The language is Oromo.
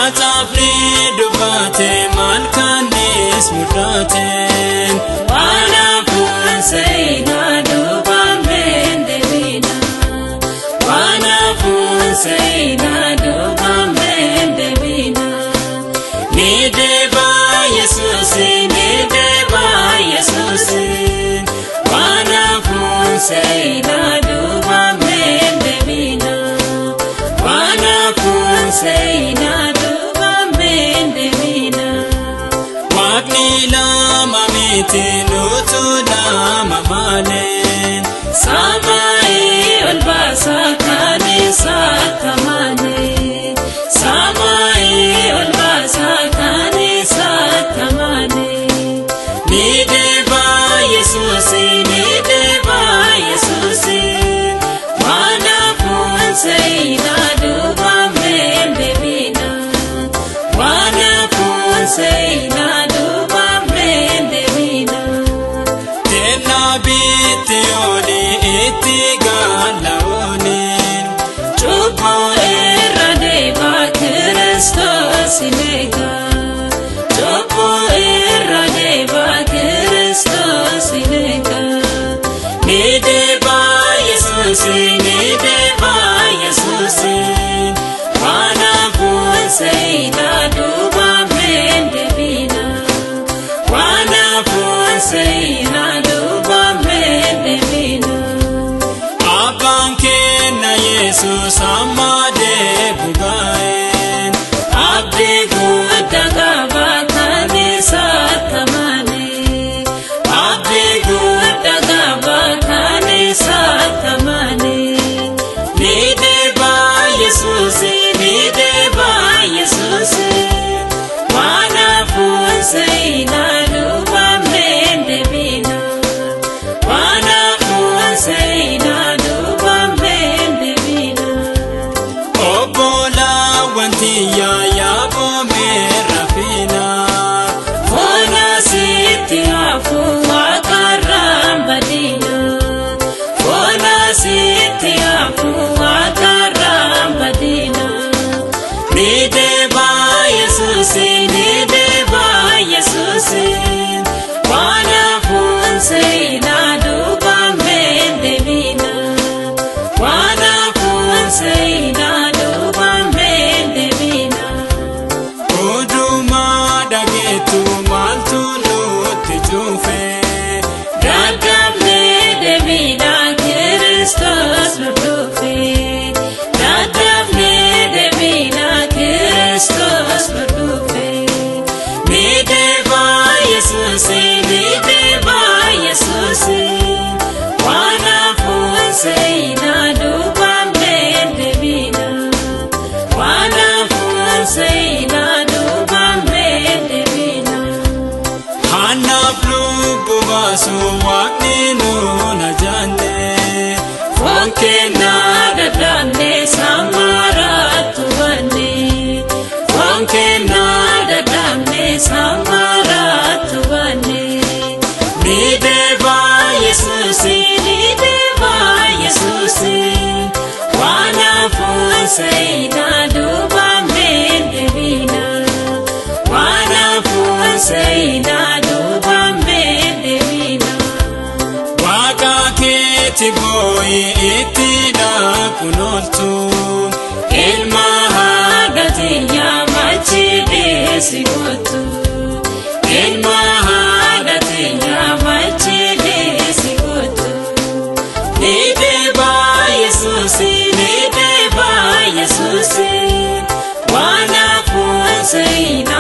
Macaafni dubbate maal kanis muddateen Wanaafun seenaa dubbameen deebina Wanaafun seenaa dubbameen deebina Ni deeba Yesuusin ni deeba Yesuusin Wanaafun seenaa dubbameen deebina Wanaafun seenaa Nutu nama malen Samai olbasa kani sakamane Samai olbasa kani sakamane Ni deba Yesusi ni deba Yesusi Wanaafun seenaa dubbameen deebina Wanaafun seenaa Sinega, Chopo erradeva Kristos sinega. Ni deba Yesusi, ni deba Yesusi. Wanaafun seenaa dubbameen deebina. Wanaafun seenaa dubbameen deebina. Abbaan keenya Yesuus amma deebu gaa'e. Seenaa dubbameen deebina Wanaafun seenaa dubbameen deebina Obbolawwan tiyyaa yaabomee rafina Foona sitti hafu waaqarraan badina Foona sitti hafu waaqarraan badina Ni deeba Yesuusi ni deeba Yesuusin Wanaafun seenaa dubbameen deebina Wanaafun seenaa dubbameen deebina Odumaa dhageetu maaltu nutti cufe Dadhabnee deebina Kristos nu dhufe Dadhabnee deebina Kristos nu dhufe Ni deba Yesusi, ni deba Yesusi. Wanaafun seenaa dubbameen deebina Wanaafun seenaa dubbameen deebina Hannaaf lubbu baasu Waaqni nuna jaanne Foon kennaa dadhabne samaraatti hubanne Foon kennaa dadhabne samaraatti hubanne Ni deeba Yesuusi ni deeba Yesuusi Wanaafun seenaa dubbameen deebina Wanaafun seenaa dubbameen deebina Waaqa keetti boo'i itti dhaakunooltu Ilma haadhatiyyaa machi deessi gootu Ilma haadhatiyyaa machi deessi gootu Ni deeba Yesuusi ni deeba Yesuusi Wanaafun seenaa